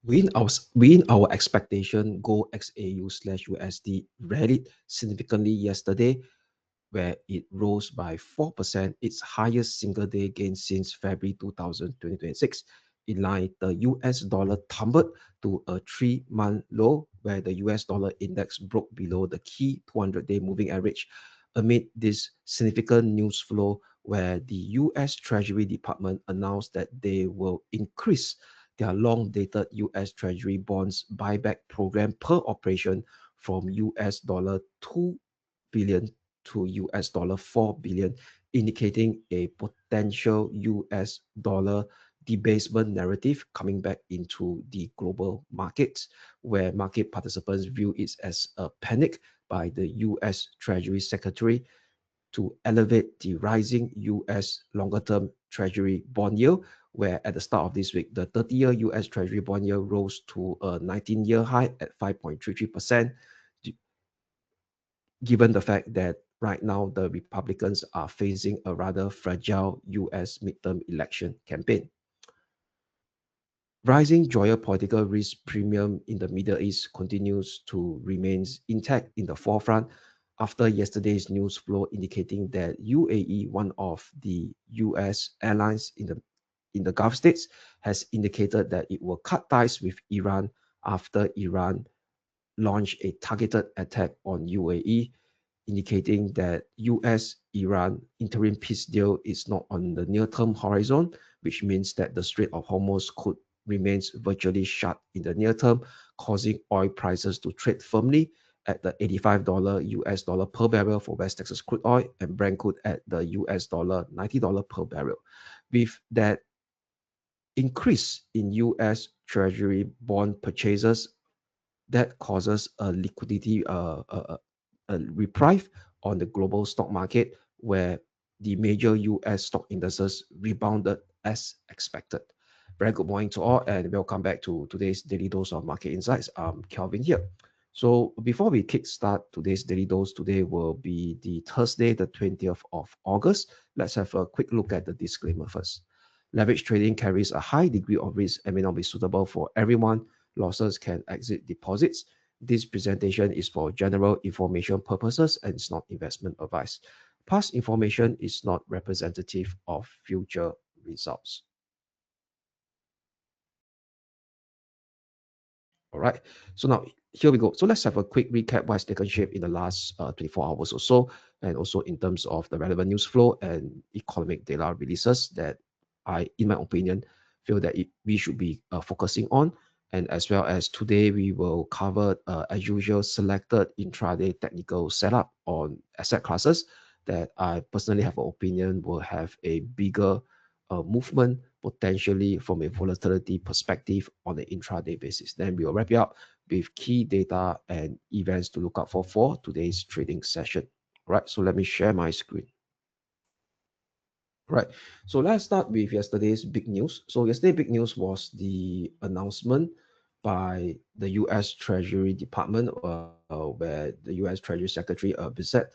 Within our expectation, gold XAU/USD rallied significantly yesterday, where it rose by 4%, its highest single day gain since February 2026. In line, the US dollar tumbled to a 3-month low, where the US dollar index broke below the key 200-day moving average amid this significant news flow, where the US Treasury Department announced that they will increase their long-dated US Treasury bonds buyback program per operation from US $2 billion to $4 billion, indicating a potential US dollar debasement narrative coming back into the global markets, where market participants view it as a panic by the US Treasury Secretary to elevate the rising US longer term Treasury bond yield, where at the start of this week, the 30-year US Treasury bond yield rose to a 19-year high at 5.33%, given the fact that right now the Republicans are facing a rather fragile US midterm election campaign. Rising geopolitical risk premium in the Middle East continues to remain intact in the forefront after yesterday's news flow indicating that UAE, one of the US allies in the Gulf states, has indicated that it will cut ties with Iran after Iran launched a targeted attack on UAE, indicating that US-Iran interim peace deal is not on the near-term horizon, which means that the Strait of Hormuz could remains virtually shut in the near term, causing oil prices to trade firmly at the $85 US dollar per barrel for West Texas crude oil and Brent crude at the US dollar $90 per barrel. With that increase in US Treasury bond purchases, that causes a liquidity a reprieve on the global stock market, where the major US stock indices rebounded as expected. Very good morning to all, and welcome back to today's Daily Dose of Market Insights. I'm Kelvin here. So before we kickstart today's Daily Dose, today will be the Thursday, the 20th of August. Let's have a quick look at the disclaimer first. Leverage trading carries a high degree of risk and may not be suitable for everyone. Losses can exceed deposits. This presentation is for general information purposes and is not investment advice. Past information is not representative of future results. All right. So now here we go. So let's have a quick recap what's taken shape in the last 24 hours or so, and also in terms of the relevant news flow and economic data releases that I, in my opinion, feel that we should be focusing on. And as well as today, we will cover, as usual, selected intraday technical setup on asset classes that I personally have an opinion will have a bigger movement potentially from a volatility perspective on the intraday basis. Then we'll wrap it up with key data and events to look out for today's trading session. All right, so let me share my screen. Right. So let's start with yesterday's big news. So yesterday big news was the announcement by the U.S. Treasury Department, where the U.S. Treasury Secretary Bissett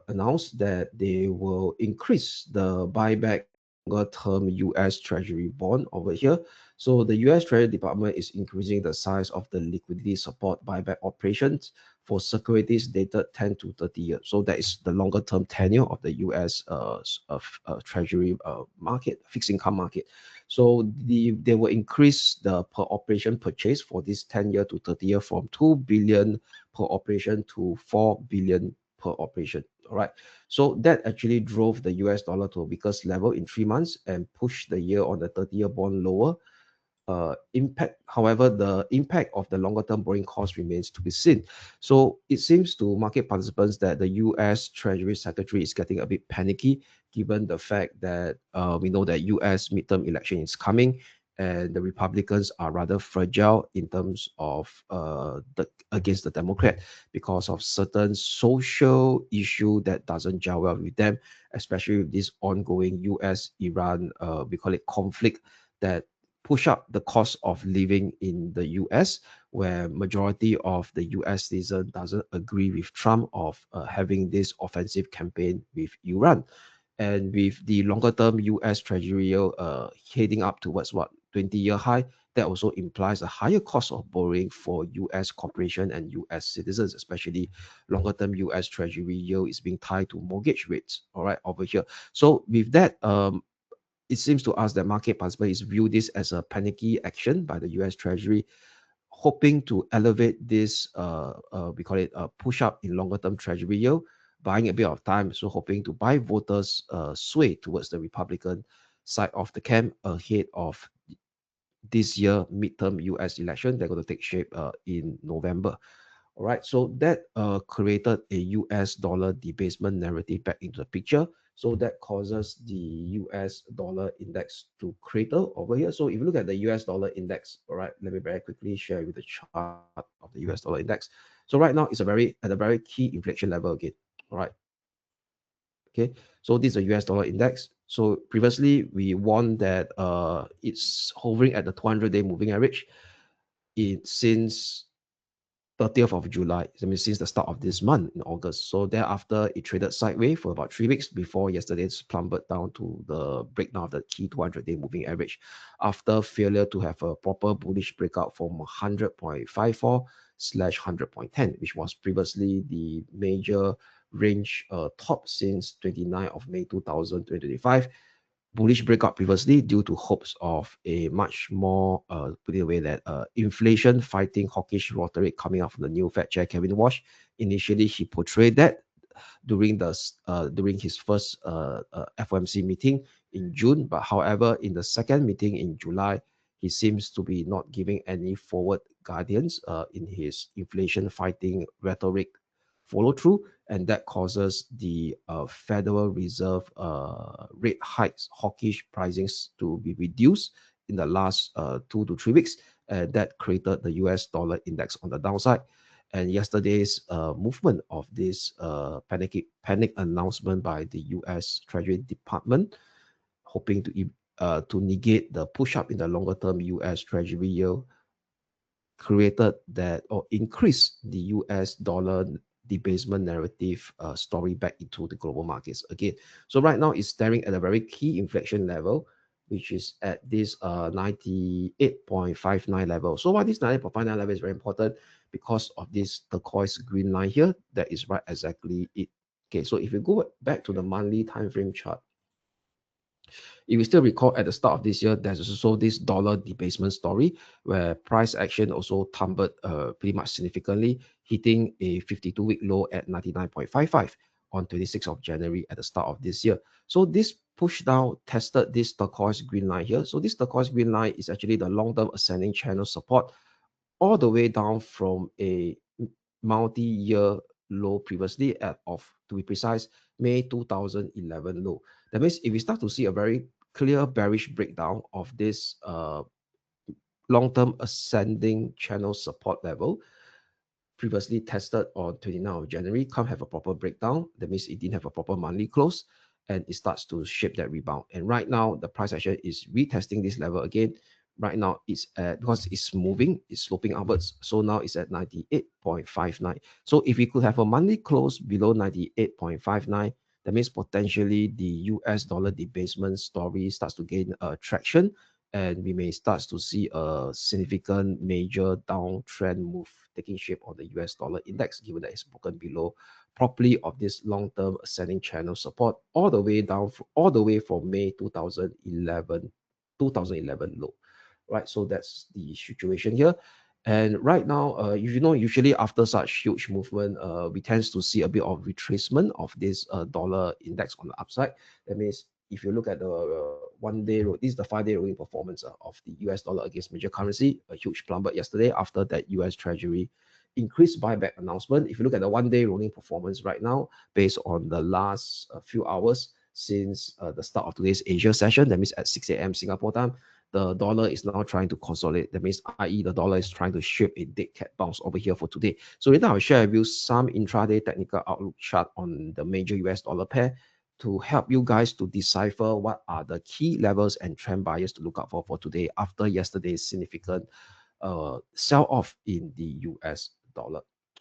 announced that they will increase the buyback longer-term U.S. Treasury bond over here. So the U.S. Treasury Department is increasing the size of the liquidity support buyback operations for securities dated 10 to 30 years. So that is the longer-term tenure of the U.S. Treasury market, fixed income market. So they will increase the per operation purchase for this 10-year to 30-year from 2 billion per operation to 4 billion per operation. All right. So that actually drove the US dollar to a weakest level in 3 months and pushed the year on the 30-year bond lower. However, the impact of the longer term borrowing cost remains to be seen. So it seems to market participants that the US Treasury Secretary is getting a bit panicky, given the fact that we know that US midterm election is coming and the Republicans are rather fragile in terms of against the Democrat because of certain social issue that doesn't gel well with them, especially with this ongoing US-Iran, we call it conflict, that push up the cost of living in the US, where majority of the US citizen doesn't agree with Trump of having this offensive campaign with Iran. And with the longer term US Treasury yield heading up towards what 20-year high, that also implies a higher cost of borrowing for US corporation and US citizens, especially longer term US Treasury yield is being tied to mortgage rates. All right, over here. So with that, it seems to us that market participants view this as a panicky action by the US Treasury, hoping to elevate this, we call it a push up in longer term Treasury yield, buying a bit of time, so hoping to buy voters sway towards the Republican side of the camp ahead of this year midterm US election. They're going to take shape in November. All right, so that created a US dollar debasement narrative back into the picture. So that causes the US dollar index to crater over here. So if you look at the US dollar index, all right, let me very quickly share with the chart of the US dollar index. So right now it's at a very key inflection level again. All right, okay. So this is a US dollar index. So previously we warned that it's hovering at the 200-day moving average since 30th of July, I mean, since the start of this month in August. So thereafter, it traded sideways for about 3 weeks before yesterday's plummeted down to the breakdown of the key 200-day moving average after failure to have a proper bullish breakout from 100.54 slash 100.10, which was previously the major range top since 29th of May 2025. Bullish breakout previously due to hopes of a much more, put it away, that inflation fighting hawkish rhetoric coming out from the new Fed chair Kelvin. Initially, he portrayed that during his first FOMC meeting in June, but however, in the second meeting in July, he seems to be not giving any forward guidance in his inflation fighting rhetoric follow through, and that causes the Federal Reserve rate hikes, hawkish pricings to be reduced in the last 2 to 3 weeks, and that created the US dollar index on the downside. And yesterday's movement of this panic announcement by the US Treasury Department, hoping to negate the push up in the longer term US Treasury yield, created that or increased the US dollar debasement narrative story back into the global markets again. So right now it's staring at a very key inflection level, which is at this 98.59 level. So why this 98.59 level is very important? Because of this turquoise green line here, that is right exactly it. Okay, so if you go back to the monthly time frame chart, if you still recall, at the start of this year, there's also this dollar debasement story where price action also tumbled pretty much significantly, hitting a 52-week low at 99.55 on 26th of January at the start of this year. So this push down tested this turquoise green line here. So this turquoise green line is actually the long-term ascending channel support all the way down from a multi-year low previously to be precise, May 2011 low. That means if we start to see a very clear bearish breakdown of this long-term ascending channel support level, previously tested on 29th of January, can't have a proper breakdown. That means it didn't have a proper monthly close, and it starts to shape that rebound. And right now, the price action is retesting this level again. Right now, it's at, because it's moving, it's sloping upwards. So now it's at 98.59. So if we could have a monthly close below 98.59, that means potentially the US dollar debasement story starts to gain traction, and we may start to see a significant major downtrend move taking shape on the US dollar index, given that it's broken below properly of this long-term ascending channel support all the way down, all the way from May 2011 low, right? So that's the situation here. And right now, usually after such huge movement, we tend to see a bit of retracement of this dollar index on the upside. That means if you look at the 1 day, this is the 5-day rolling performance of the US dollar against major currency, a huge plummet yesterday after that US Treasury increased buyback announcement. If you look at the 1 day rolling performance right now, based on the last few hours since the start of today's Asia session, that means at 6 a.m. Singapore time, the dollar is now trying to consolidate. That means, i.e., the dollar is trying to shape a dead cat bounce over here for today. So right now, I'll share with you some intraday technical outlook chart on the major US dollar pair to help you guys to decipher what are the key levels and trend buyers to look out for today after yesterday's significant sell off in the US dollar.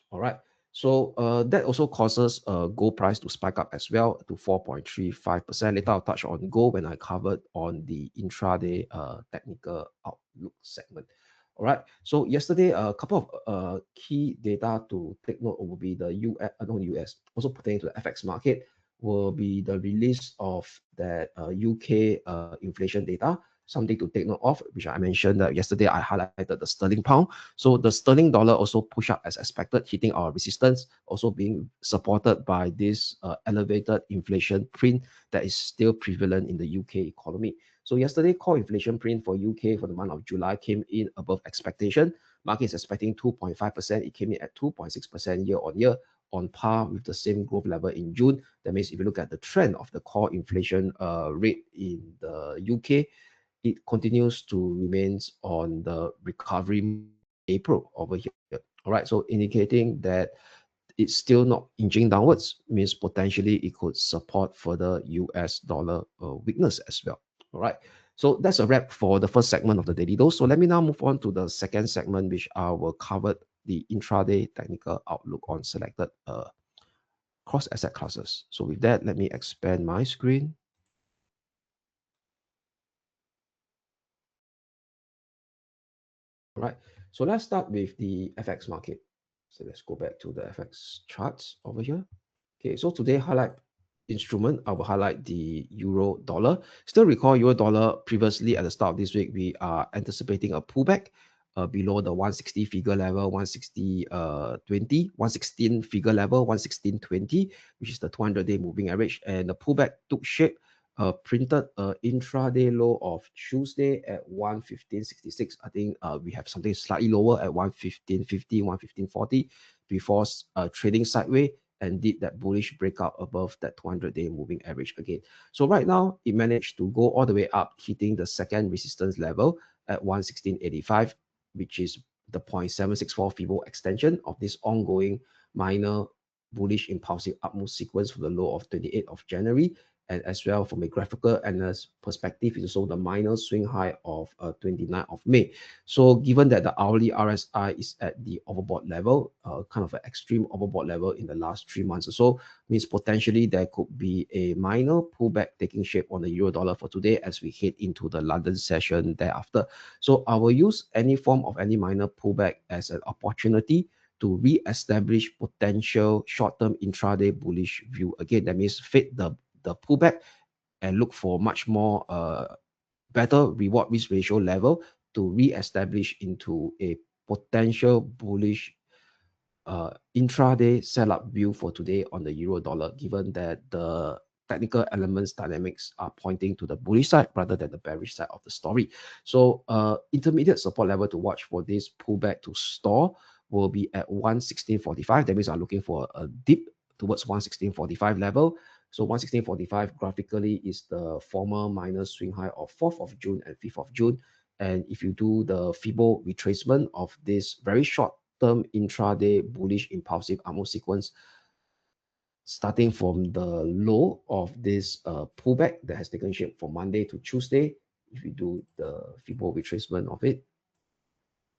All right. So that also causes gold price to spike up as well to 4.35%. Later I'll touch on gold when I covered on the intraday technical outlook segment. All right. So yesterday, a couple of key data to take note will be the US, not US, also pertaining to the FX market, will be the release of that UK inflation data. Something to take note of, which I mentioned that yesterday I highlighted the sterling pound. So the sterling dollar also push up as expected, hitting our resistance, also being supported by this elevated inflation print that is still prevalent in the UK economy. So yesterday, core inflation print for UK for the month of July came in above expectation. Market is expecting 2.5%. It came in at 2.6% year on year, on par with the same growth level in June. That means if you look at the trend of the core inflation rate in the UK, it continues to remain on the recovery mode in April over here. All right, so indicating that it's still not inching downwards, means potentially it could support further US dollar weakness as well. All right, so that's a wrap for the first segment of the daily dose. So let me now move on to the second segment, which I will cover the intraday technical outlook on selected cross asset classes. So with that, let me expand my screen. All right, so let's start with the FX market. So let's go back to the FX charts over here. Okay, so today highlight instrument, I will highlight the euro dollar. Still recall euro dollar previously at the start of this week, we are anticipating a pullback below the 160 figure level, 160 20, 116 figure level, 116.20, which is the 200-day moving average. And the pullback took shape, printed intraday low of Tuesday at 115.66. I think we have something slightly lower at 115.50, 115.40 before trading sideways and did that bullish breakout above that 200-day moving average again. So right now, it managed to go all the way up, hitting the second resistance level at 116.85, which is the 0.764 Fibo extension of this ongoing minor bullish impulsive upmove sequence from the low of 28th of January. And as well, from a graphical analyst perspective, it's also the minor swing high of 29th of May. So given that the hourly RSI is at the overbought level, kind of an extreme overbought level in the last 3 months or so, means potentially there could be a minor pullback taking shape on the euro dollar for today as we head into the London session thereafter. So I will use any form of any minor pullback as an opportunity to re-establish potential short-term intraday bullish view. Again, that means fit the pullback and look for much more better reward risk ratio level to re-establish into a potential bullish intraday sell-up view for today on the euro dollar, given that the technical elements dynamics are pointing to the bullish side rather than the bearish side of the story. So intermediate support level to watch for this pullback to store will be at 116.45. That means I'm looking for a dip towards 116.45 level. So 116.45 graphically is the former minor swing high of 4th of June and 5th of June. And if you do the Fibo retracement of this very short term intraday bullish impulsive upmove sequence, starting from the low of this pullback that has taken shape from Monday to Tuesday, if you do the Fibo retracement of it,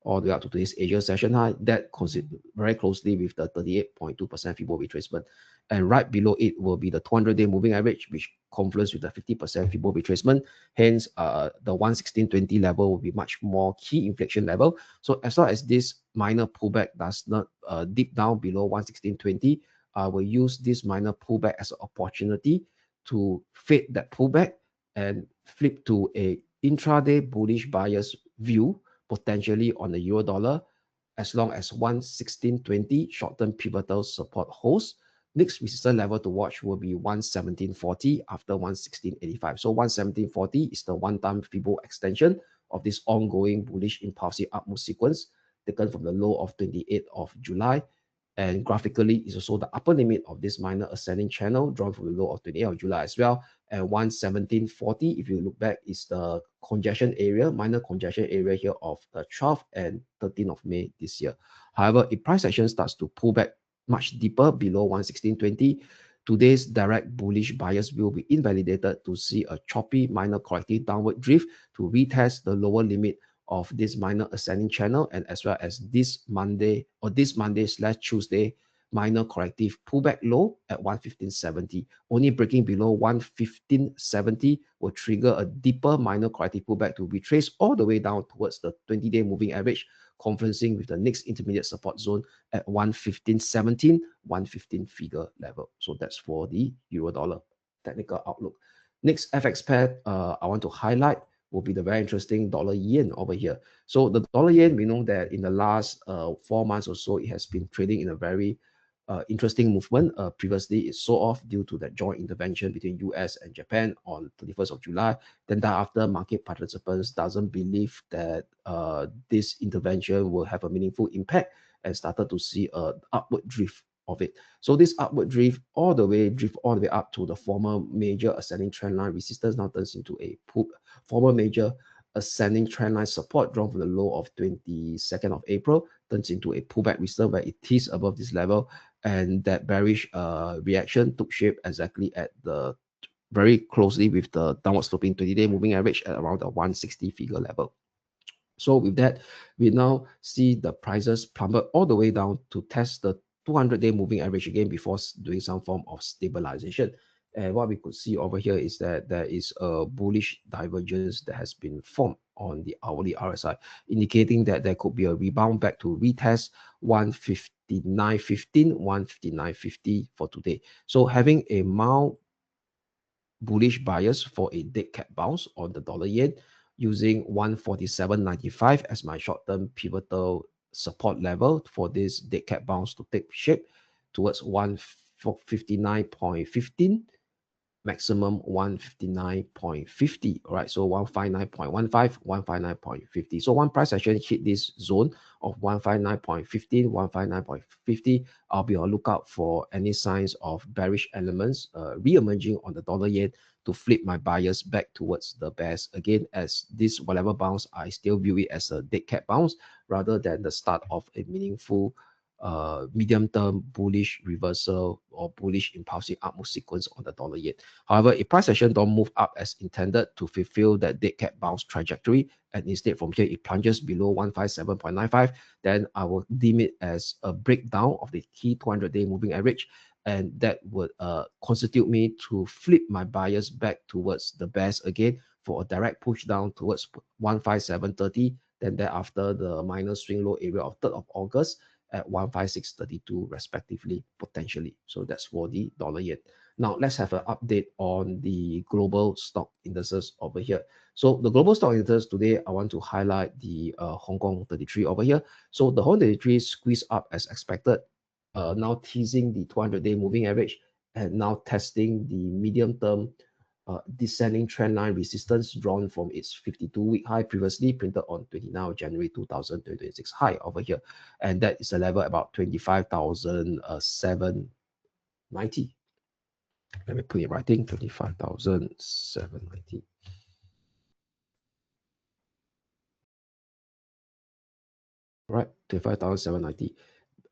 all the way up to today's Asia session high, that consider very closely with the 38.2% Fibo retracement. And right below it will be the 200-day moving average, which confluence with the 50% Fibo retracement. Hence, the 116.20 level will be much more key inflection level. So as long as this minor pullback does not dip down below 116.20, I will use this minor pullback as an opportunity to fade that pullback and flip to a intraday bullish bias view, potentially on the euro dollar, as long as 116.20 short-term pivotal support holds. Next resistance level to watch will be 117.40 after 116.85. So 117.40 is the one-time Fibo extension of this ongoing bullish impulsive upmove sequence taken from the low of 28th of July. And graphically is also the upper limit of this minor ascending channel drawn from the low of 28th of July as well. And 117.40, if you look back, is the congestion area, minor congestion area here of the 12th and 13th of May this year. However, if price action starts to pull back much deeper below 116.20, today's direct bullish bias will be invalidated to see a choppy minor corrective downward drift to retest the lower limit of this minor ascending channel, and as well as this Monday /Tuesday minor corrective pullback low at 115.70. Only breaking below 115.70 will trigger a deeper minor corrective pullback to retrace all the way down towards the 20-day moving average, conferencing with the next intermediate support zone at 115.17, 115 figure level. So that's for the euro dollar technical outlook. Next FX pair I want to highlight will be the very interesting dollar yen over here. So the dollar yen, we know that in the last 4 months or so, it has been trading in a very interesting movement. Previously, it sold off due to that joint intervention between US and Japan on 31st of July. Then thereafter, market participants doesn't believe that this intervention will have a meaningful impact and started to see a upward drift of it. So this upward drift all the way up to the former major ascending trend line resistance now turns into a former major ascending trend line support drawn from the low of 22nd of April turns into a pullback resistance where it teased above this level, and that bearish reaction took shape exactly at the very closely with the downward sloping 20-day moving average at around the 160 figure level. So with that, we now see the prices plummet all the way down to test the 200-day moving average again before doing some form of stabilization. And what we could see over here is that there is a bullish divergence that has been formed on the hourly RSI, indicating that there could be a rebound back to retest 159.15, 159.50 for today. So having a mild bullish bias for a dead cat bounce on the dollar yen, using 147.95 as my short-term pivotal support level for this dead cat bounce to take shape towards 159.15, maximum 159.50. All right, so 159.15, 159.50. So one price action hit this zone of 159.15, 159.50, I'll be on lookout for any signs of bearish elements re-emerging on the dollar yen to flip my bias back towards the bears again, as this whatever bounce, I still view it as a dead cat bounce rather than the start of a meaningful medium-term bullish reversal or bullish impulsive upward sequence on the dollar yen. However, if price action don't move up as intended to fulfill that dead cat bounce trajectory, and instead from here it plunges below 157.95, then I will deem it as a breakdown of the key 200-day moving average, and that would constitute me to flip my bias back towards the bears again for a direct push down towards 157.30. Then thereafter, the minor swing low area of 3rd of August at 156.32 respectively, potentially. So that's for the dollar yen. Now let's have an update on the global stock indices over here. So the global stock indices today, I want to highlight the Hong Kong 33 over here. So the Hong Kong 33 squeezed up as expected, now teasing the 200-day moving average and now testing the medium-term descending trend line resistance drawn from its 52-week high previously printed on 29 January 2026 high over here, and that is a level about 25,790. Let me put it right in, 25,790. Right, 25,790,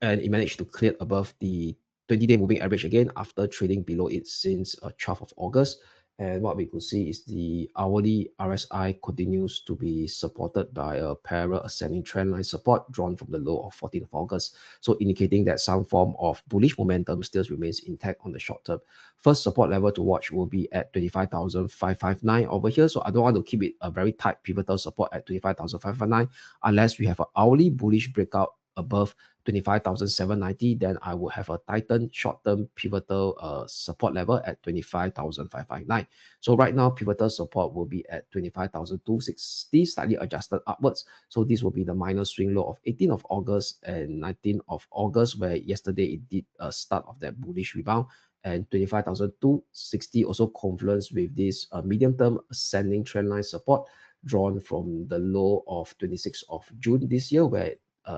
and it managed to clear above the 20-day moving average again after trading below it since 12th of August. And what we could see is the hourly RSI continues to be supported by a parallel ascending trend line support drawn from the low of 14th of August. So indicating that some form of bullish momentum still remains intact on the short term. First support level to watch will be at 25,559 over here. So I don't want to keep it a very tight pivotal support at 25,559 unless we have an hourly bullish breakout above 25,790, then I will have a tightened short-term pivotal support level at 25,559. So right now, pivotal support will be at 25,260, slightly adjusted upwards. So this will be the minor swing low of 18th of August and 19th of August, where yesterday it did a start of that bullish rebound. And 25,260 also confluence with this medium-term ascending trend line support drawn from the low of 26th of June this year, where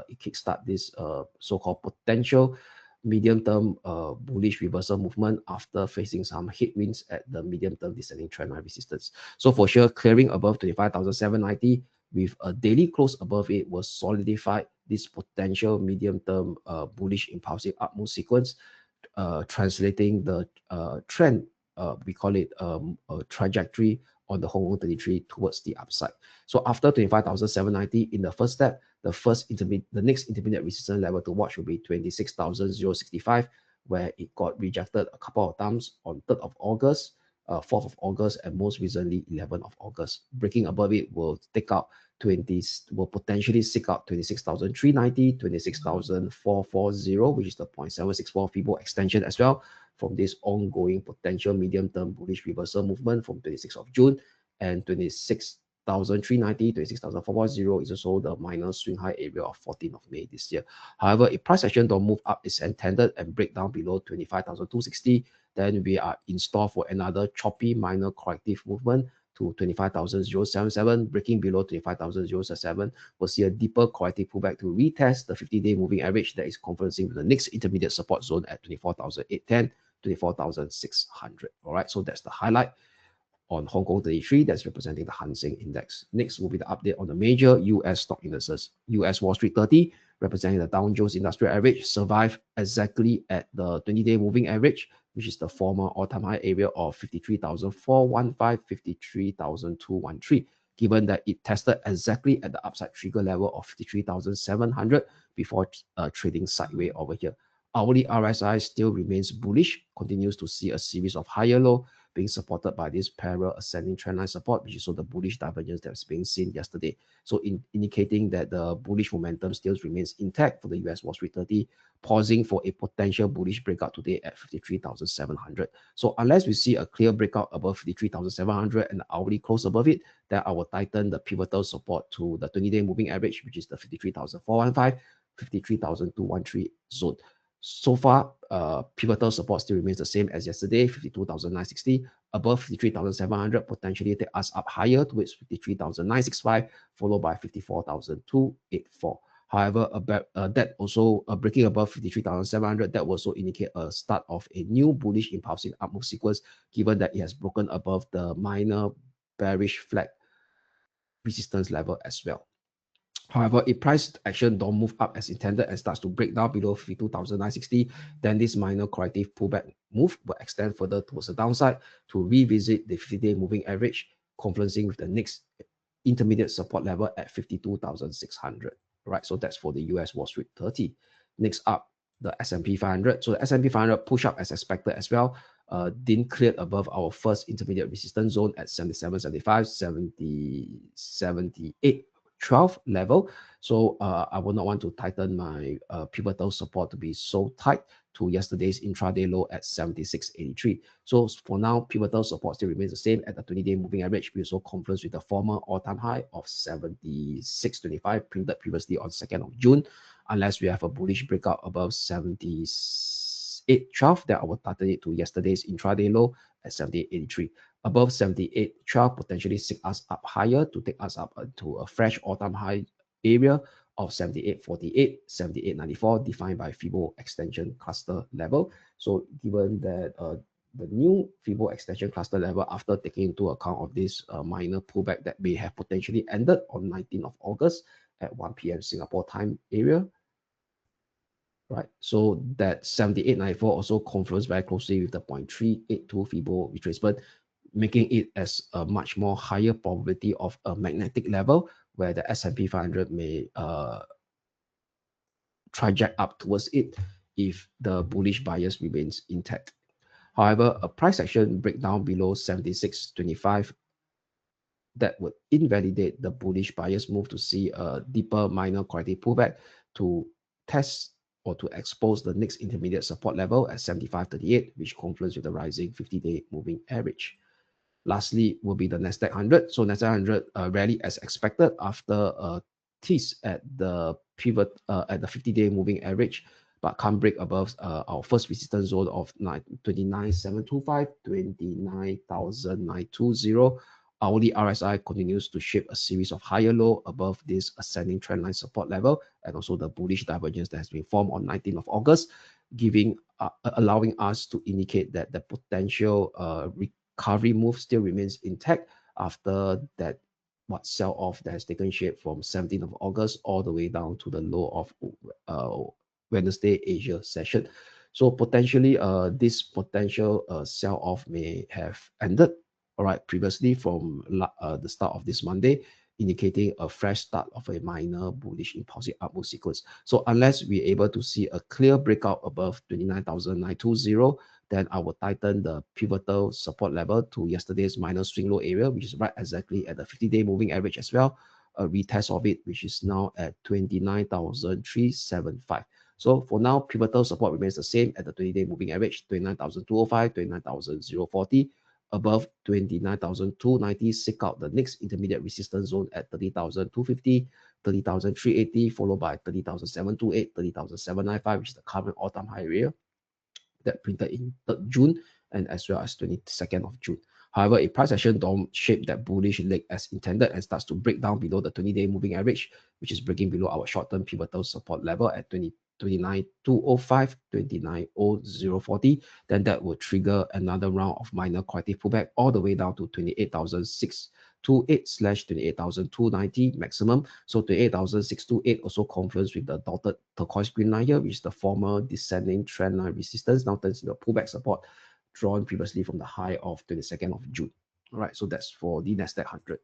it kickstart this so-called potential medium-term bullish reversal movement after facing some headwinds at the medium-term descending trend line resistance. So for sure, clearing above 25,790 with a daily close above it will solidify this potential medium-term bullish impulsive upmove sequence, translating the trend, we call it a trajectory on the Hong Kong 33 towards the upside. So after 25,790 in the first step, the next intermediate resistance level to watch will be 26,065, where it got rejected a couple of times on 3rd of August, 4th of August, and most recently 11th of August. Breaking above it will potentially seek out 26,390, 26,440, which is the 0.764 Fibo extension as well from this ongoing potential medium-term bullish reversal movement from 26th of June, and 26,390, 26,440 is also the minor swing high area of 14th of May this year. However, if price action don't move up is intended and break down below 25,260, then we are in store for another choppy minor corrective movement to 25,077. Breaking below 25,077, we'll see a deeper corrective pullback to retest the 50-day moving average that is converging with the next intermediate support zone at 24,810, 24,600. All right, so that's the highlight on Hong Kong 33, that's representing the Hang Seng Index. Next will be the update on the major US stock indices. US Wall Street 30, representing the Dow Jones Industrial Average, survived exactly at the 20-day moving average, which is the former all-time high area of 53,415, 53,213, given that it tested exactly at the upside trigger level of 53,700 before trading sideways over here. Hourly RSI still remains bullish, continues to see a series of higher low, being supported by this parallel ascending trendline support, which is also the bullish divergence that's being seen yesterday. So indicating that the bullish momentum still remains intact for the US Wall Street 30, pausing for a potential bullish breakout today at 53,700. So unless we see a clear breakout above 53,700 and the hourly close above it, then I will tighten the pivotal support to the 20-day moving average, which is the 53,415, 53,213 zone. So far, pivotal support still remains the same as yesterday, 52,960. Above 53,700, potentially take us up higher towards 53,965, followed by 54,284. However, that also breaking above 53,700, that will also indicate a start of a new bullish impulsive upmove sequence, given that it has broken above the minor bearish flag resistance level as well. However, if price action don't move up as intended and starts to break down below 52,960, then this minor corrective pullback move will extend further towards the downside to revisit the 50-day moving average, confluencing with the next intermediate support level at 52,600. Right, so that's for the US Wall Street 30. Next up, the S&P 500. So the S&P 500 push up as expected as well. Didn't clear above our first intermediate resistance zone at 77.75, 70, 78. 12 level. So I will not want to tighten my pivotal support to be so tight to yesterday's intraday low at 76.83. So for now, pivotal support still remains the same at the 20-day moving average. We also confluence with the former all-time high of 76.25 printed previously on 2nd of June. Unless we have a bullish breakout above 78.12, then I will tighten it to yesterday's intraday low at 78.83. Above 78.12 potentially seek us up higher to take us up to a fresh all-time high area of 78.48, 78.94, defined by Fibo extension cluster level. So given that the new Fibo extension cluster level, after taking into account of this minor pullback that may have potentially ended on 19th of August at 1 p.m. Singapore time area, right? So that 78.94 also confluences very closely with the 0.382 Fibo retracement, making it as a much more higher probability of a magnetic level where the S&P 500 may traject up towards it if the bullish bias remains intact. However, a price action breakdown below 76.25 that would invalidate the bullish bias move to see a deeper minor corrective pullback to test or to expose the next intermediate support level at 75.38, which confluences with the rising 50-day moving average. Lastly, will be the Nasdaq 100. So Nasdaq 100 rally as expected after a tease at the pivot at the 50-day moving average, but can't break above our first resistance zone of 29,725, 29,920. Hourly RSI continues to shape a series of higher low above this ascending trendline support level, and also the bullish divergence that has been formed on 19th of August, allowing us to indicate that the potential recovery move still remains intact after that sell-off that has taken shape from 17th of August all the way down to the low of Wednesday Asia session. So potentially this potential sell-off may have ended, all right, previously from the start of this Monday. indicating a fresh start of a minor bullish impulsive upward sequence. So unless we're able to see a clear breakout above 29,920, then I will tighten the pivotal support level to yesterday's minor swing low area, which is right exactly at the 50-day moving average as well. A retest of it, which is now at 29,375. So for now, pivotal support remains the same at the 20-day moving average, 29,205, 29,040. Above 29,290, seek out the next intermediate resistance zone at 30,250, 30,380, followed by 30,728, 30,795, which is the current all-time high area that printed in 3rd June and as well as 22nd of June. However, if price action don't shape that bullish leg as intended and starts to break down below the 20-day moving average, which is breaking below our short-term pivotal support level at 29,205, 29,040, then that will trigger another round of minor corrective pullback all the way down to 28,628/28,290 maximum. So 28,628 also confluence with the dotted turquoise green line here, which is the former descending trend line resistance, now turns into a pullback support drawn previously from the high of 22nd of June. All right, so that's for the Nasdaq 100.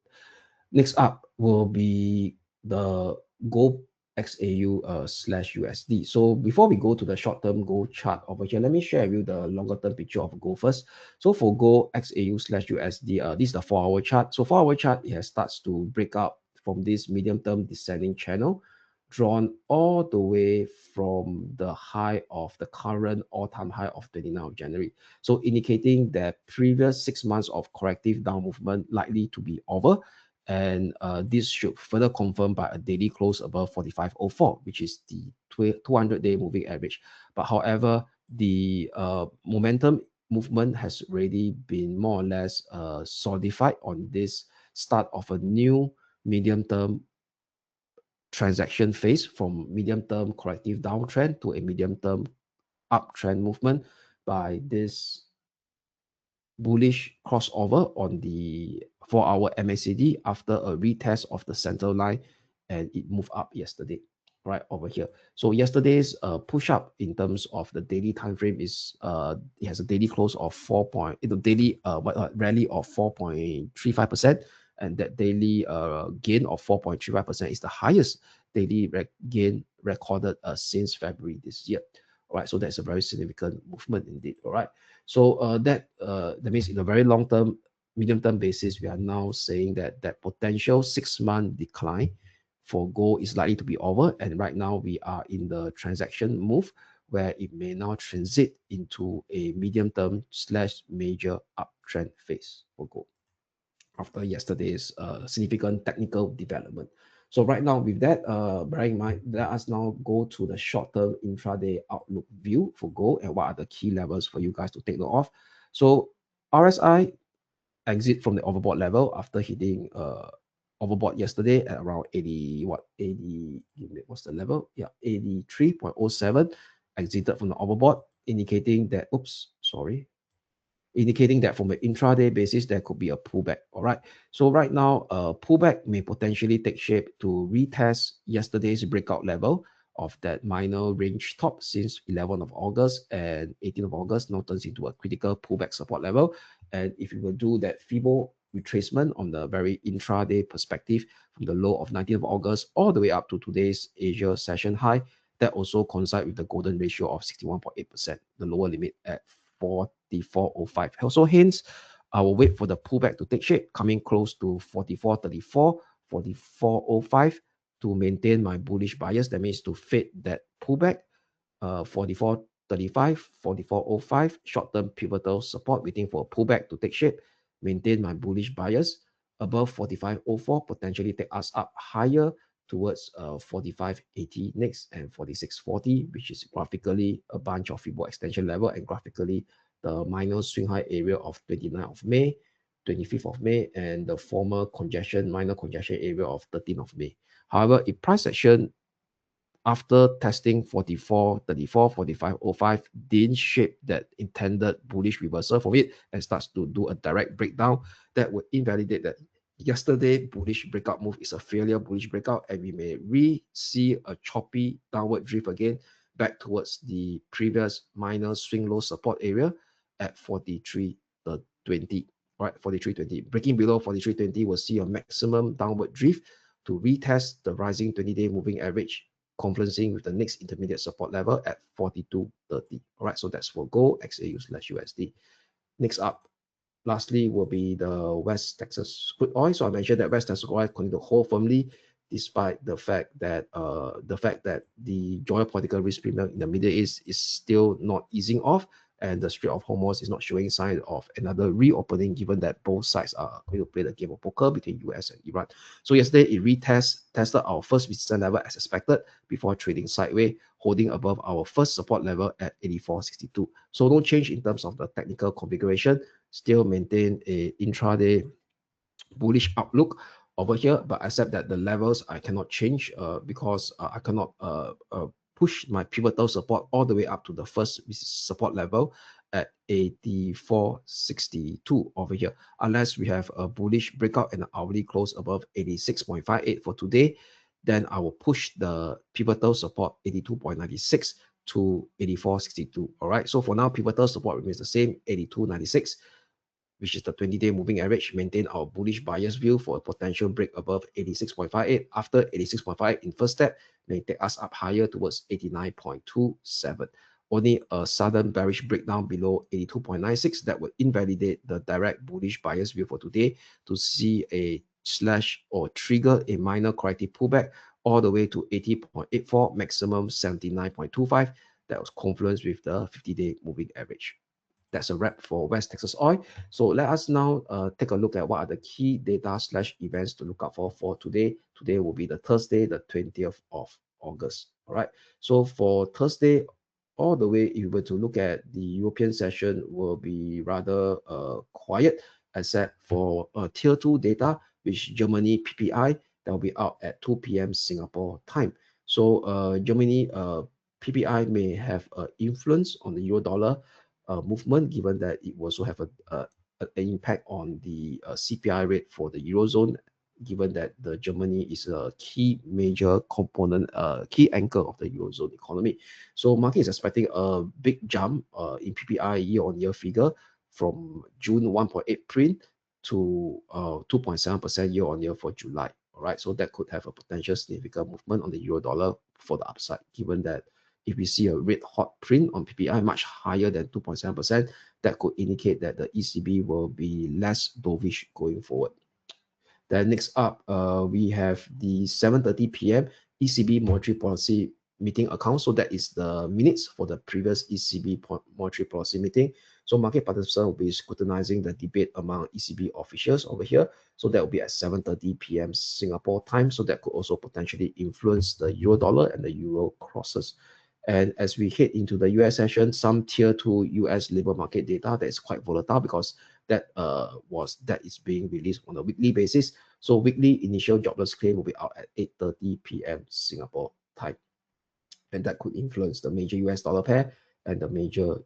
Next up will be the gold XAU slash USD. So before we go to the short-term gold chart over here, let me share with you the longer-term picture of gold first. So for gold XAU slash USD, this is the 4-hour chart. So 4-hour chart, it has starts to break up from this medium-term descending channel, drawn all the way from the high of the current all-time high of 29th of January. So indicating that previous 6 months of corrective down movement likely to be over. And this should further confirm by a daily close above 45.04, which is the 200-day moving average. But however, the momentum movement has already been more or less solidified on this start of a new medium-term transaction phase, from medium-term corrective downtrend to a medium-term uptrend movement by this bullish crossover on the 4-hour MACD after a retest of the central line, and it moved up yesterday, right over here. So yesterday's push up in terms of the daily time frame is it has a daily close of daily rally of 4.35%, and that daily gain of 4.35% is the highest daily gain recorded since February this year. All right, so that's a very significant movement indeed. All right. So that means in a very long term, medium term basis, we are now saying that that potential 6-month decline for gold is likely to be over. And right now we are in the transaction move where it may now transit into a medium term slash major uptrend phase for gold after yesterday's significant technical development. So right now with that, bearing in mind, let us now go to the short-term intraday outlook view for gold and what are the key levels for you guys to take note of. So RSI exit from the overbought level after hitting overbought yesterday at around 80, what's the level? Yeah, 83.07, exited from the overbought, indicating that, indicating that from an intraday basis, there could be a pullback. All right. So right now, a pullback may potentially take shape to retest yesterday's breakout level of that minor range top since 11th of August and 18th of August, now turns into a critical pullback support level. And if you will do that Fibo retracement on the very intraday perspective from the low of 19th of August all the way up to today's Asia session high, that also coincide with the golden ratio of 61.8%, the lower limit at 44.05. So hence, I will wait for the pullback to take shape, coming close to 44.34, 44.05 to maintain my bullish bias. That means to fit that pullback, 44.35, 44.05, short-term pivotal support, waiting for a pullback to take shape, maintain my bullish bias. Above 45.04, potentially take us up higher towards 45.80 next and 46.40, which is graphically a bunch of Fibo extension level and graphically the minor swing high area of 29th of May, 25th of May, and the former minor congestion area of 13th of May. However, if price action after testing 44.34, 45.05 didn't shape that intended bullish reversal from it and starts to do a direct breakdown, that would invalidate that yesterday bullish breakout move is a failure bullish breakout, and we may see a choppy downward drift again back towards the previous minor swing low support area at 43.20. All right, 43.20. Breaking below 43.20 will see a maximum downward drift to retest the rising 20-day moving average, confluencing with the next intermediate support level at 42.30. All right, so that's for gold, XAU/USD. Next up, lastly, will be the West Texas crude oil. So I mentioned that West Texas oil continued to hold firmly despite the fact that the geopolitical risk premium in the Middle East is still not easing off, and the Strait of Hormuz is not showing signs of another reopening, given that both sides are going to play the game of poker between US and Iran. So yesterday it tested our first resistance level as expected before trading sideways, holding above our first support level at 84.62. So no change in terms of the technical configuration, still maintain a intraday bullish outlook over here, but except that the levels I cannot change because I cannot push my pivotal support all the way up to the first support level at 84.62 over here, unless we have a bullish breakout and an hourly close above 86.58 for today. Then I will push the pivotal support 82.96 to 84.62. All right, so for now pivotal support remains the same, 82.96, which is the 20-day moving average. Maintain our bullish bias view for a potential break above 86.58. After 86.5 in first step, may take us up higher towards 89.27. Only a sudden bearish breakdown below 82.96 that would invalidate the direct bullish bias view for today to see a slash or trigger a minor corrective pullback all the way to 80.84, maximum 79.25. That was confluence with the 50-day moving average. That's a wrap for West Texas Oil. So let us now take a look at what are the key data/events to look out for today. Today will be the Thursday, the 20th of August. All right. So for Thursday, all the way, if you were to look at the European session, will be rather quiet, except for tier 2 data, which Germany PPI, that will be out at 2 p.m. Singapore time. So Germany PPI may have influence on the euro dollar movement, given that it will also have an impact on the CPI rate for the Eurozone, given that the Germany is a key major component, key anchor of the Eurozone economy. So market is expecting a big jump in PPI year-on-year figure from June 1.8 print to 2.7% year-on-year for July. All right, so that could have a potential significant movement on the euro dollar for the upside, given that if we see a red hot print on PPI much higher than 2.7%, that could indicate that the ECB will be less dovish going forward. Then next up, we have the 7:30 p.m. ECB monetary policy meeting account. So that is the minutes for the previous ECB monetary policy meeting. So market participants will be scrutinizing the debate among ECB officials over here. So that will be at 7:30 p.m. Singapore time. So that could also potentially influence the euro dollar and the euro crosses. And as we head into the US session, some tier 2 US labor market data that is quite volatile because that is being released on a weekly basis. So weekly initial jobless claim will be out at 8:30 p.m. Singapore time. And that could influence the major US dollar pair and the major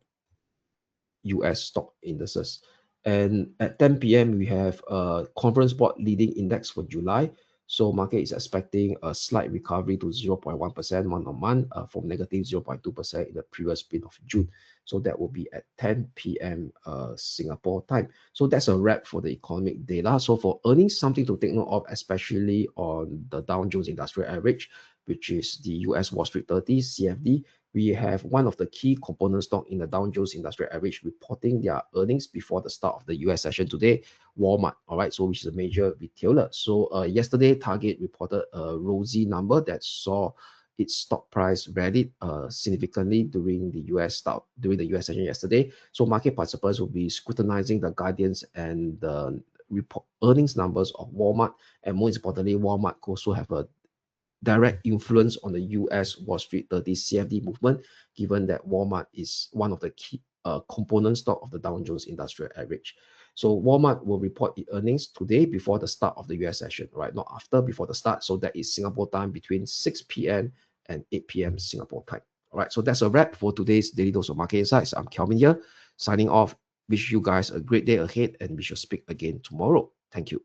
US stock indices. And at 10 p.m., we have a conference board leading index for July. So market is expecting a slight recovery to 0.1% month-on-month from negative 0.2% in the previous print of June. So that will be at 10 p.m. Singapore time. So that's a wrap for the economic data. So for earnings, something to take note of, especially on the Dow Jones Industrial Average, which is the US Wall Street 30 CFD. We have one of the key component stock in the Dow Jones Industrial Average reporting their earnings before the start of the US session today, Walmart, all right, so which is a major retailer. So yesterday, Target reported a rosy number that saw its stock price rallied significantly during the US session yesterday. So market participants will be scrutinizing the guidance and the report earnings numbers of Walmart, and more importantly, Walmart also have a direct influence on the US Wall Street 30 CFD movement, given that Walmart is one of the key component stock of the Dow Jones Industrial Average. So Walmart will report its earnings today before the start of the US session, right? Not after, before the start. So that is Singapore time between 6 p.m. and 8 p.m. Singapore time. All right, so that's a wrap for today's Daily Dose of Market Insights. I'm Kelvin here, signing off. Wish you guys a great day ahead, and we shall speak again tomorrow. Thank you.